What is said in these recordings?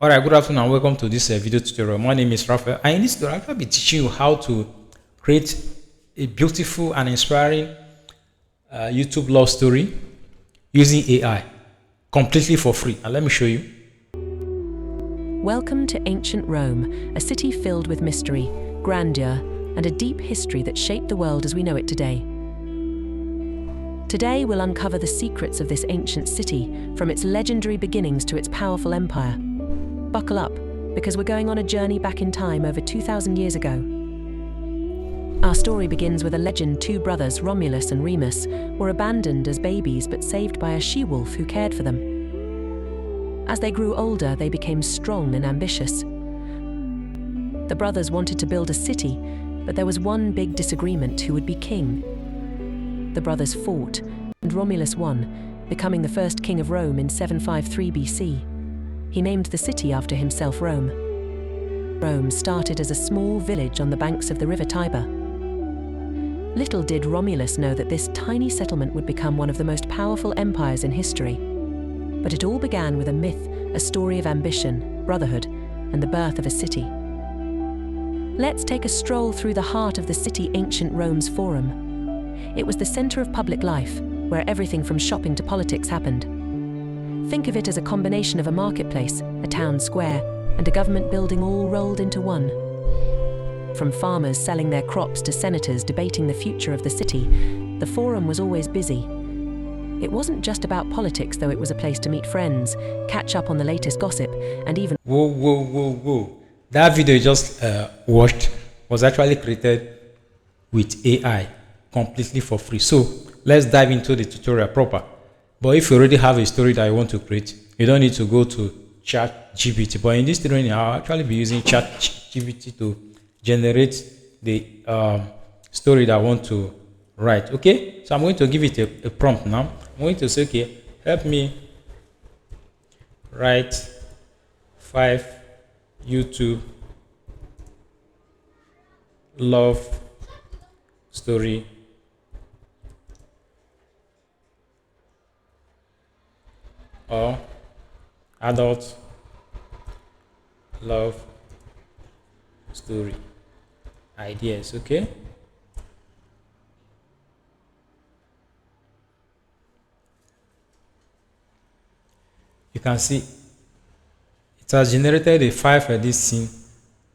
Alright, good afternoon and welcome to this video tutorial. My name is Raphael, and in this tutorial I'll be teaching you how to create a beautiful and inspiring YouTube love story using AI completely for free. And let me show you. Welcome to ancient Rome, a city filled with mystery, grandeur, and a deep history that shaped the world as we know it today. Today we'll uncover the secrets of this ancient city, from its legendary beginnings to its powerful empire. Buckle up, because we're going on a journey back in time over 2,000 years ago. Our story begins with a legend. Two brothers, Romulus and Remus, were abandoned as babies but saved by a she-wolf who cared for them. As they grew older, they became strong and ambitious. The brothers wanted to build a city, but there was one big disagreement: who would be king. The brothers fought, and Romulus won, becoming the first king of Rome in 753 BC. He named the city after himself, Rome. Rome started as a small village on the banks of the river Tiber. Little did Romulus know that this tiny settlement would become one of the most powerful empires in history. But it all began with a myth, a story of ambition, brotherhood, and the birth of a city. Let's take a stroll through the heart of the city, ancient Rome's Forum. It was the center of public life, where everything from shopping to politics happened. Think of it as a combination of a marketplace, a town square, and a government building all rolled into one. From farmers selling their crops to senators debating the future of the city, the Forum was always busy. It wasn't just about politics, though. It was a place to meet friends, catch up on the latest gossip, and even... Whoa. That video you just watched was actually created with AI completely for free. So let's dive into the tutorial proper. But if you already have a story that you want to create, you don't need to go to ChatGPT. But in this training, I'll actually be using ChatGPT to generate the story that I want to write. Okay, so I'm going to give it a prompt now. I'm going to say, okay, help me write 5 YouTube love story or adult love story ideas. Okay, you can see it has generated a file for this scene.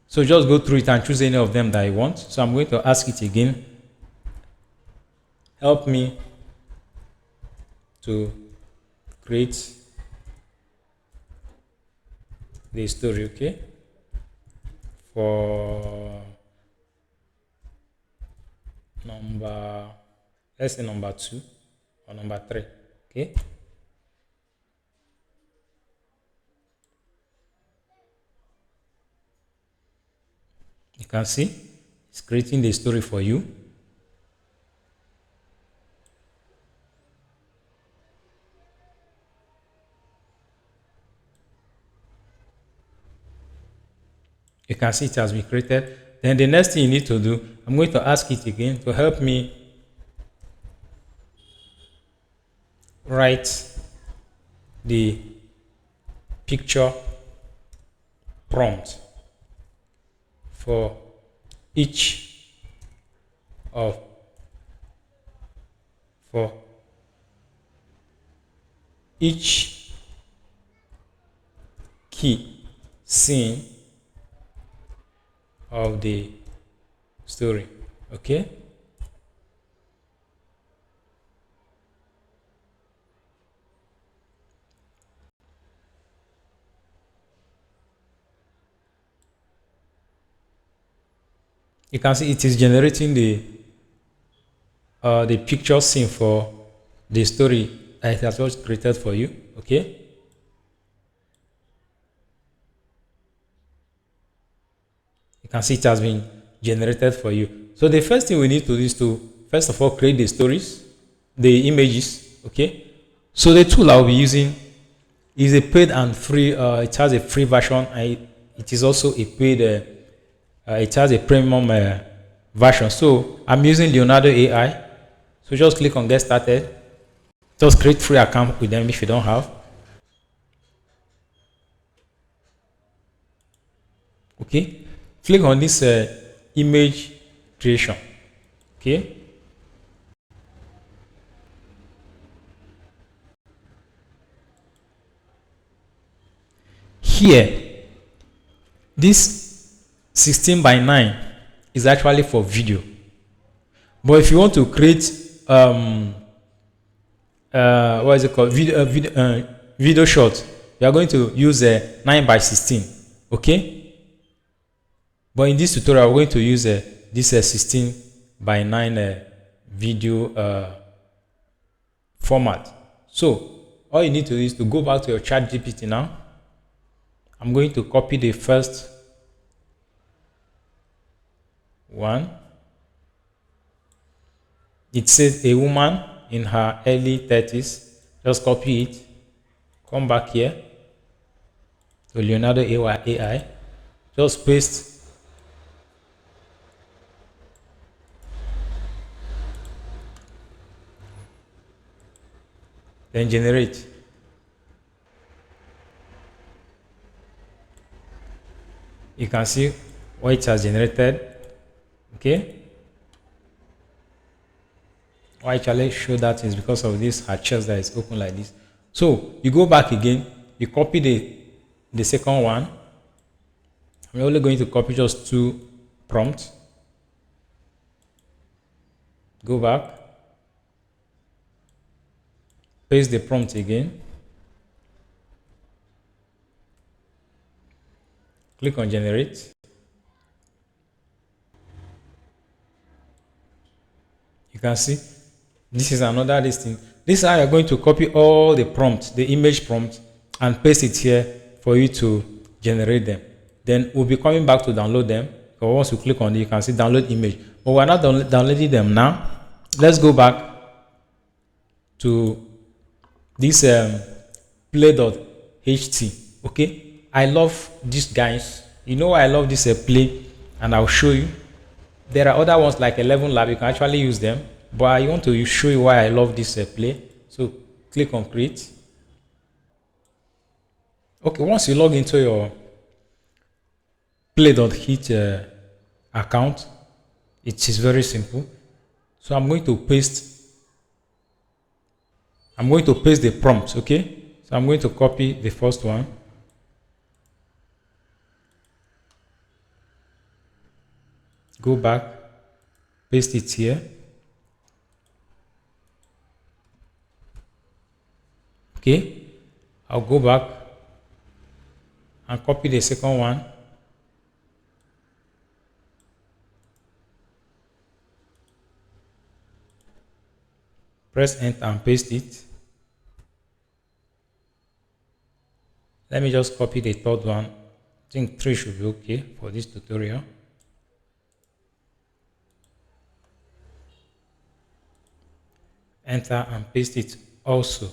So just go through it and choose any of them that you want. So I'm going to ask it again, help me to create the story, okay, for let's say number 2 or number 3. Okay, you can see it's creating the story for you. You can see it has been created. Then the next thing you need to do, I'm going to ask it again to help me write the picture prompt for each key scene of the story. Okay, you can see it is generating the picture scene for the story that it has just created for you. Okay, you can see it has been generated for you. So the first thing we need to do is to first of all create the stories, the images. Okay, so the tool I'll be using is a paid and free. It has a free version, and it is also a paid. It has a premium version. So I'm using Leonardo AI. So just click on get started. Just create free account with them if you don't have. Okay, click on this image creation. Okay, here this 16 by 9 is actually for video, but if you want to create what is it called, video short, you are going to use a 9 by 16. Okay, but in this tutorial we're going to use this 16 by 9 video format. So all you need to do is to go back to your chat GPT now. I'm going to copy the first one. It says a woman in her early 30s. Just copy it, come back here to Leonardo AI, just paste, then generate. You can see what it has generated. Okay, why actually show that is because of this her chest that is open like this. So you go back again, you copy the second one. I'm only going to copy just 2 prompts. Go back, paste the prompt again, click on generate. You can see this is another listing. This is how you're going to copy all the prompts, the image prompts, and paste it here for you to generate them. Then we'll be coming back to download them. Or once you click on it, you can see download image. But we're not downloading them now. Let's go back to this play.ht. Okay, I love these guys. You know why I love this play, and I'll show you. There are other ones like 11 Lab. You can actually use them, but I want to show you why I love this play. So click on create. Okay, once you log into your play.hit account, it is very simple. So I'm going to paste the prompt. Okay, so I'm going to copy the first one, go back, paste it here. Okay, I'll go back and copy the second one, press enter and paste it. Let me just copy the third one. I think 3 should be okay for this tutorial. Enter and paste it also.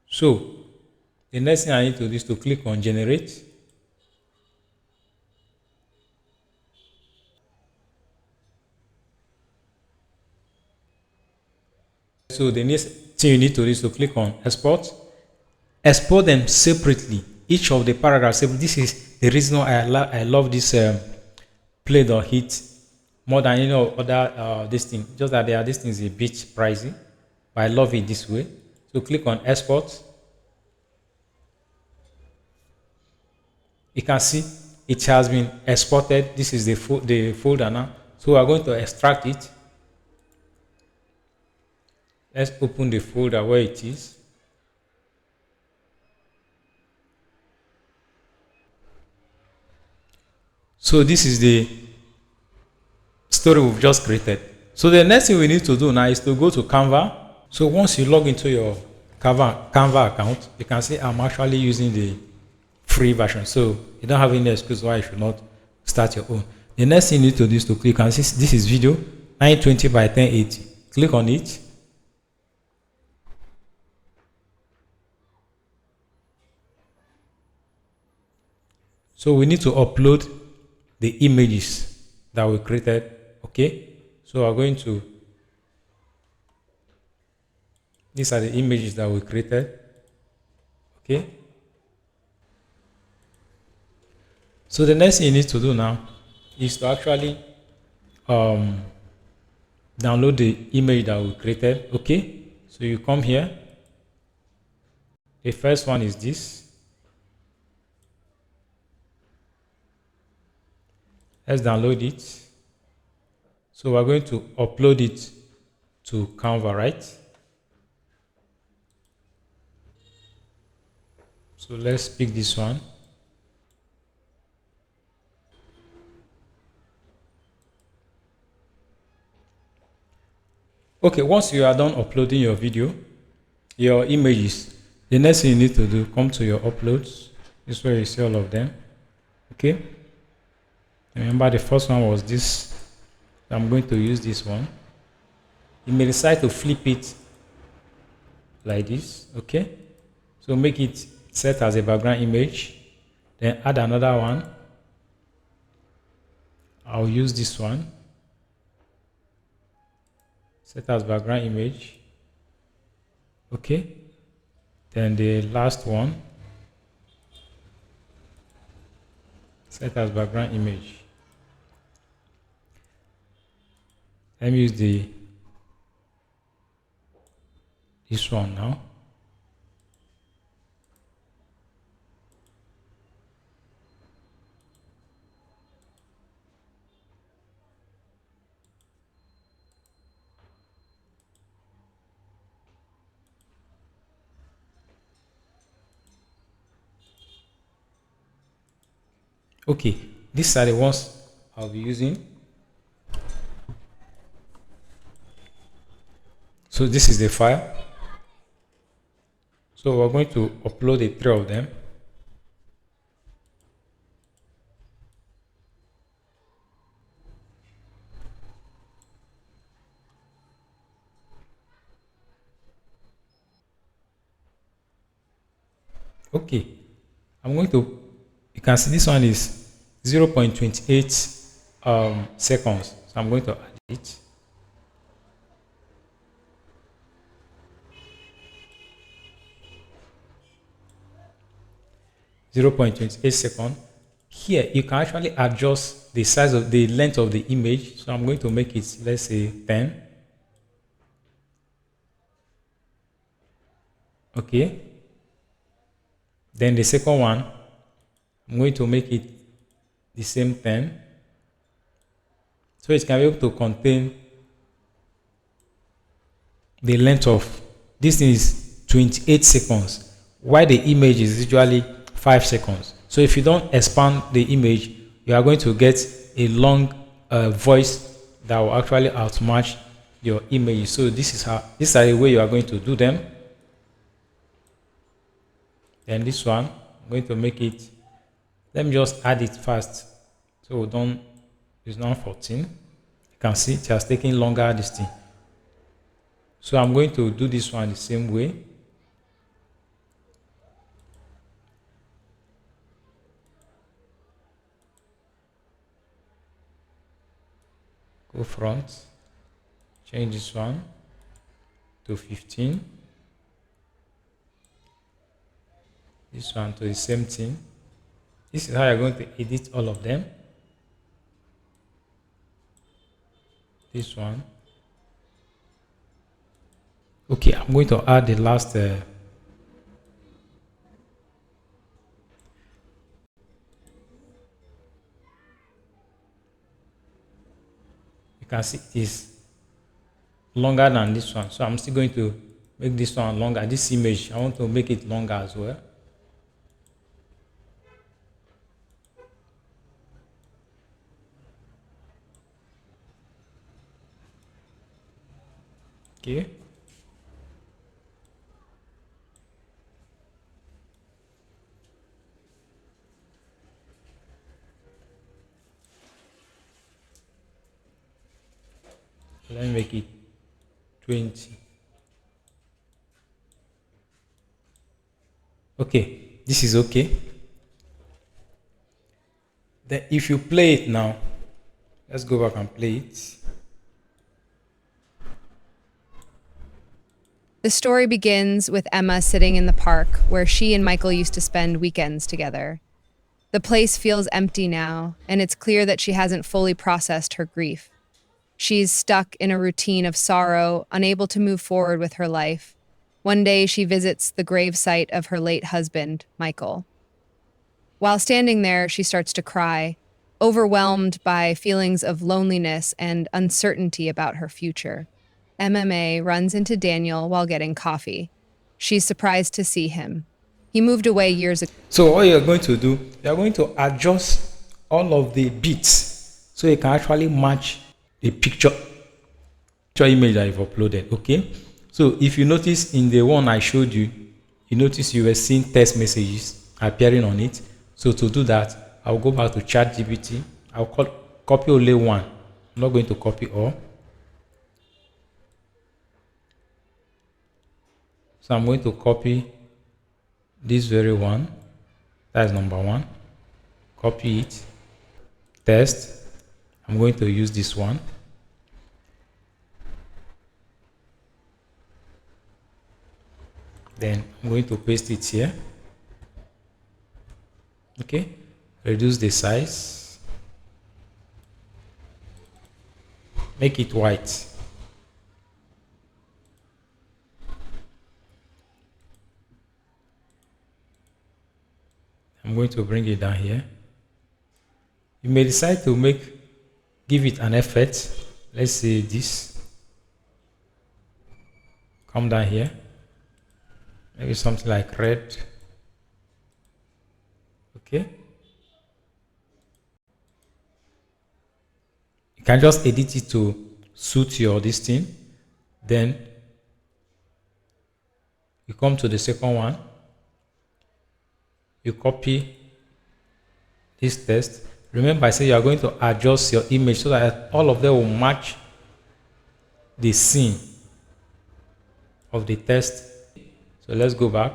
So the next thing I need to do is to click on generate. So the next thing you need to do is to click on export. Export them separately, each of the paragraphs. This is the reason why I love this play.hit more than any other this thing. Just that this thing is a bit pricey, but I love it this way. So click on export. You can see it has been exported. This is the folder now. So we are going to extract it. Let's open the folder where it is. So this is the story we've just created. So the next thing we need to do now is to go to Canva. So once you log into your Canva account, you can see I'm actually using the free version. So you don't have any excuse why you should not start your own. The next thing you need to do is to click on this is video 920 by 1080. Click on it. So we need to upload the images that we created. Okay, so we're going to, these are the images that we created. Okay, So the next thing you need to do now is to actually download the image that we created. Okay, so you come here. The first one is this. Let's download it. So we're going to upload it to Canva, right? So let's pick this one. Okay, once you are done uploading your video, your images, the next thing you need to do, come to your uploads. This is where you see all of them. Okay. Remember the first one was this. I'm going to use this one. You may decide to flip it like this. Okay. So make it set as a background image. Then add another one. I'll use this one. Set as background image. Okay. Then the last one. Set as background image. Let me use this one now. Okay, these are the ones I'll be using. So this is the file. So we're going to upload the three of them. Okay, I'm going to, you can see this one is 0.28 seconds. So I'm going to add it. .28 Here you can actually adjust the size of the length of the image. So I'm going to make it, let's say 10. Okay. Then the second one, I'm going to make it the same 10. So it can be able to contain the length of, this is 28 seconds, while the image is usually 5 seconds. So if you don't expand the image, you are going to get a long voice that will actually outmatch your image. So these are the way you are going to do them. Then this one, I'm going to make it, let me just add it fast. So we don't, it's now 14. You can see it has taken longer this thing. So I'm going to do this one the same way. Go front, change this one to 15. This one to the same thing. This is how you're going to edit all of them. This one. Okay, I'm going to add the last you can see it is longer than this one. So I'm still going to make this one longer. This image, I want to make it longer as well. Okay. Let me make it 20. Okay, this is okay. Then if you play it now, let's go back and play it. The story begins with Emma sitting in the park where she and Michael used to spend weekends together. The place feels empty now, and it's clear that she hasn't fully processed her grief. She's stuck in a routine of sorrow, unable to move forward with her life. One day, she visits the gravesite of her late husband, Michael. While standing there, she starts to cry, overwhelmed by feelings of loneliness and uncertainty about her future. MMA runs into Daniel while getting coffee. She's surprised to see him. He moved away years ago. So what you're going to do, you're going to adjust all of the bits so you can actually match the picture image that you've uploaded. Okay. So if you notice in the one I showed you, you notice you were seeing text messages appearing on it. So to do that, I'll go back to ChatGPT. I'll copy only one. I'm not going to copy all. So I'm going to copy this very one. That's number one. Copy it. Test. I'm going to use this one. Then I'm going to paste it here. Okay. Reduce the size. Make it white. I'm going to bring it down here. You may decide to give it an effect. Let's say this. Come down here. Maybe something like red. Okay. You can just edit it to suit your this thing. Then you come to the second one. You copy this text. Remember, I said you are going to adjust your image so that all of them will match the scene of the text. So let's go back.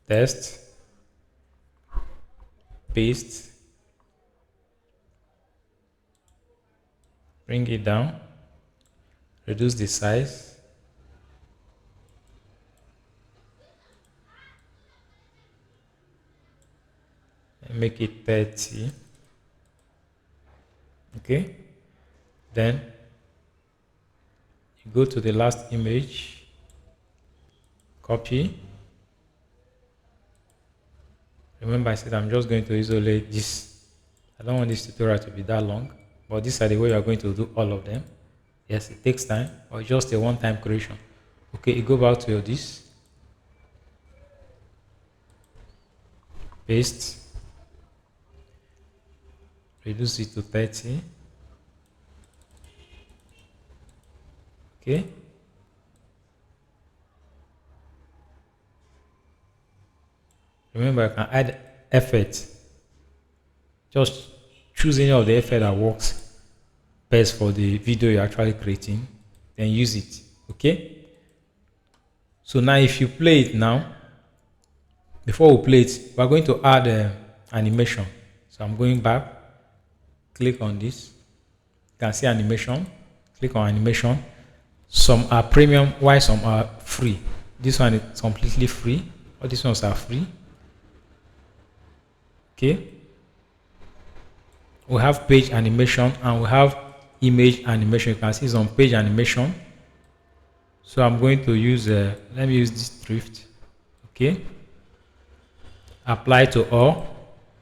Test. Paste. Bring it down. Reduce the size. And make it 30. Okay. Then you go to the last image. Copy. Remember I said I'm just going to isolate this. I don't want this tutorial to be that long, but these are the way you are going to do all of them. Yes, it takes time, or just a one-time creation. Okay, you go back to your this. Paste. Reduce it to 30. Okay. Remember, I can add effect. Just choose any of the effect that works best for the video you're actually creating, then use it. Okay. So now, if you play it now, before we play it, we're going to add animation. So I'm going back. Click on this. You can see animation. Click on animation. Some are premium, while some are free. This one is completely free. All these ones are free. Okay. We have page animation and we have image animation. You can see it's on page animation. So I'm going to use, let me use this drift. Okay. Apply to all.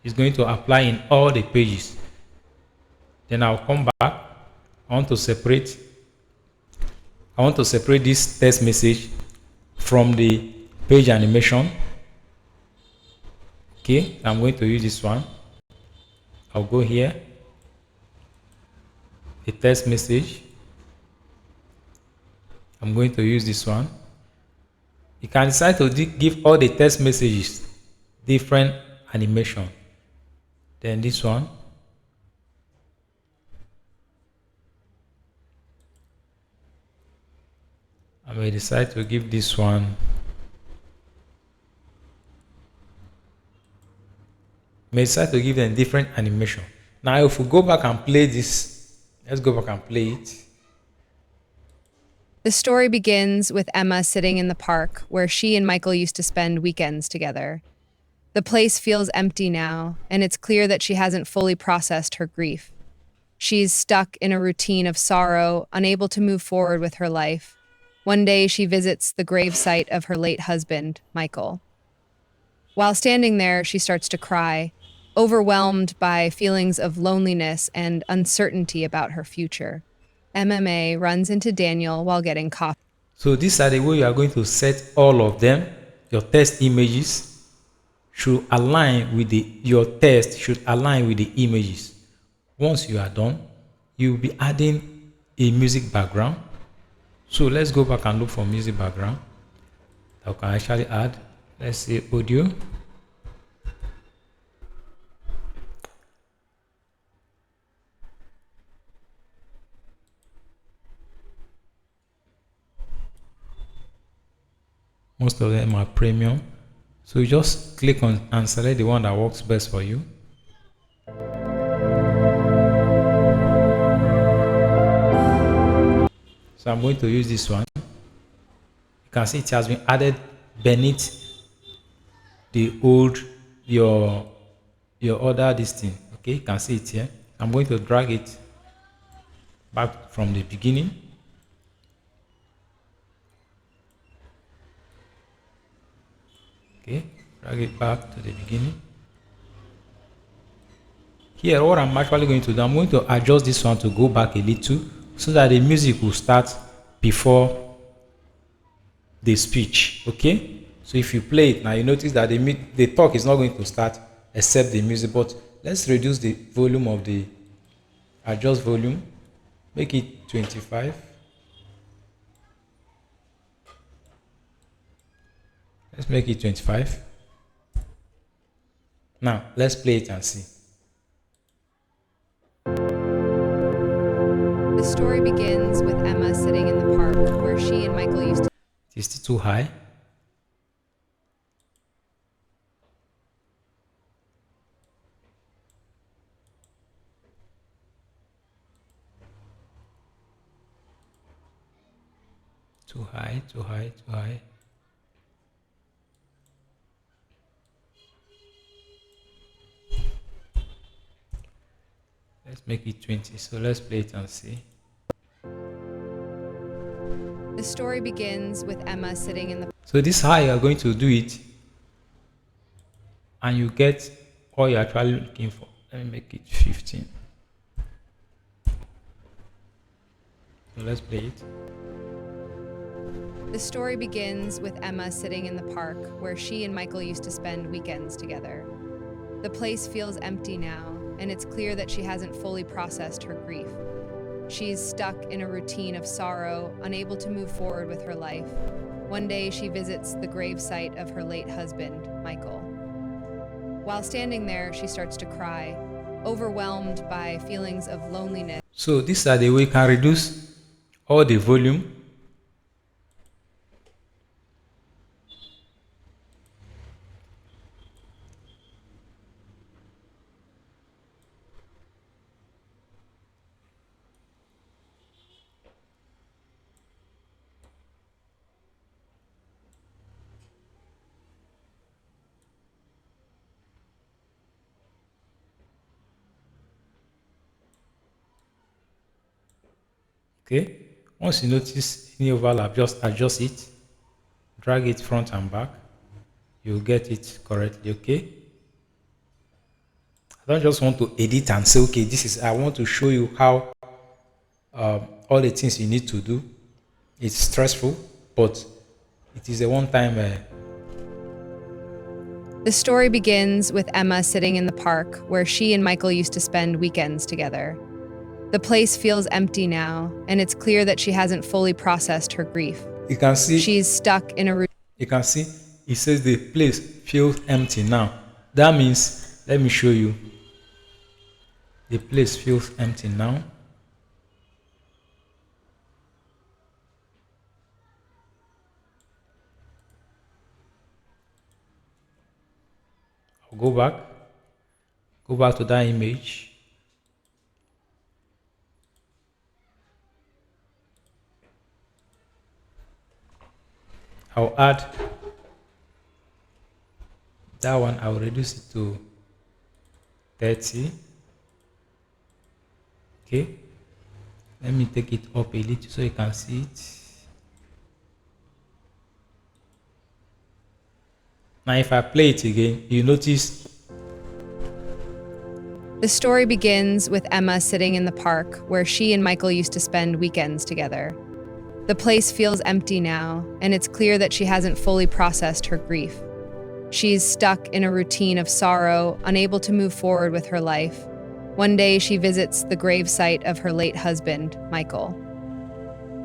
It's going to apply in all the pages. Then I'll come back. I want to separate this text message from the page animation. Okay, I'm going to use this one. I'll go here. The text message. I'm going to use this one. You can decide to give all the text messages different animation. Then this one. I may decide to give this one. May decide to give them different animation. Now, if we go back and play this, let's go back and play it. The story begins with Emma sitting in the park where she and Michael used to spend weekends together. The place feels empty now, and it's clear that she hasn't fully processed her grief. She's stuck in a routine of sorrow, unable to move forward with her life. One day, she visits the gravesite of her late husband, Michael. While standing there, she starts to cry, overwhelmed by feelings of loneliness and uncertainty about her future. MMA runs into Daniel while getting coffee. So these are the way you are going to set all of them. Your test images should align with your test should align with the images. Once you are done, you will be adding a music background. So let's go back and look for music background that we can actually add. Let's say audio. Most of them are premium. So you just click on and select the one that works best for you. So I'm going to use this one. You can see it has been added beneath the old your other this thing. Okay, you can see it here. I'm going to drag it back from the beginning. Okay, drag it back to the beginning. Here, what I'm actually going to do, I'm going to adjust this one to go back a little so that the music will start before the speech. Okay, so if you play it now, you notice that the talk is not going to start except the music. But let's reduce the volume of the adjust volume, make it 25. Let's make it 25. Now let's play it and see. The story begins with Emma sitting in the park where she and Michael used to. It's still too high. Too high, too high, too high. Let's make it 20. So let's play it and see. The story begins with Emma sitting in the. So this is how you are going to do it. And you get what you're actually looking for. Let me make it 15. So let's play it. The story begins with Emma sitting in the park where she and Michael used to spend weekends together. The place feels empty now, and it's clear that she hasn't fully processed her grief. She's stuck in a routine of sorrow, unable to move forward with her life. One day, she visits the gravesite of her late husband, Michael. While standing there, she starts to cry, overwhelmed by feelings of loneliness. So these are the way you can reduce all the volume. Okay, once you notice any overlap, just adjust it, drag it front and back, you'll get it correctly. Okay, I don't just want to edit and say, okay, this is, I want to show you how all the things you need to do. It's stressful, but it is a one-time. The story begins with Emma sitting in the park where she and Michael used to spend weekends together. The place feels empty now, and it's clear that she hasn't fully processed her grief. You can see. She's stuck in a. You can see. It says the place feels empty now. That means, let me show you. The place feels empty now. I'll go back. Go back to that image. I'll add That one I will reduce it to 30. Okay. Let me take it up a little so you can see it. Now if I play it again, you notice The story begins with Emma sitting in the park where she and Michael used to spend weekends together. The place feels empty now, and it's clear that she hasn't fully processed her grief. She's stuck in a routine of sorrow, unable to move forward with her life. One day, she visits the gravesite of her late husband, Michael.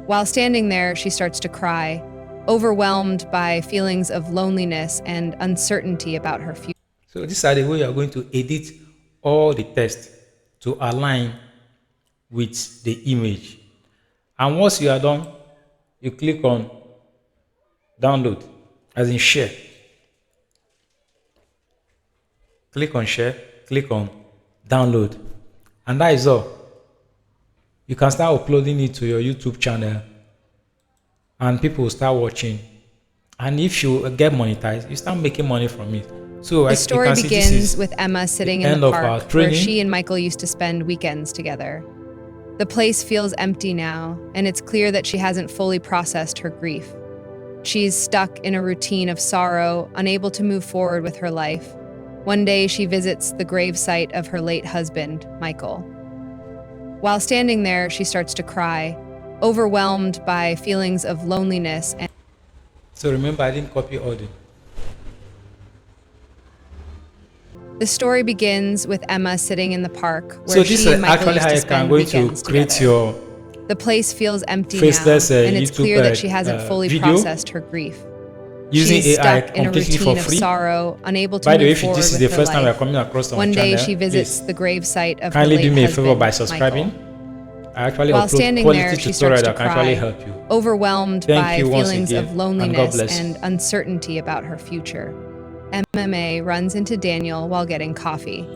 While standing there, she starts to cry, overwhelmed by feelings of loneliness and uncertainty about her future. so. These are the way you are going to edit all the text to align with the image. And once you are done, you click on download, as in share. Click on share, click on download, and that is all. You can start uploading it to your YouTube channel, and people will start watching. And if you get monetized, you start making money from it. So The story begins with Emma sitting in the park where she and Michael used to spend weekends together. The place feels empty now, and it's clear that she hasn't fully processed her grief. She's stuck in a routine of sorrow, unable to move forward with her life. One day, she visits the gravesite of her late husband, Michael. While standing there, she starts to cry, overwhelmed by feelings of loneliness and So remember, I didn't copy audio. The story begins with Emma sitting in the park where So this she is and Michael actually used how to you can spend going to weekends create together. your The place feels empty Faceless, now, and it's YouTube, clear that she hasn't fully video processed her grief. using She's AI stuck in a completely for routine of free. sorrow, unable to By the way, move if forward this is with the her first time we're life. coming across on One my day, channel, she visits please the gravesite of her kindly late do me a husband, favor by subscribing. Michael. I actually While upload standing quality there, she tutorial starts to that can actually cry, help you. overwhelmed Thank by you once feelings again, of and God loneliness bless. and uncertainty about her future. MMA runs into Daniel while getting coffee.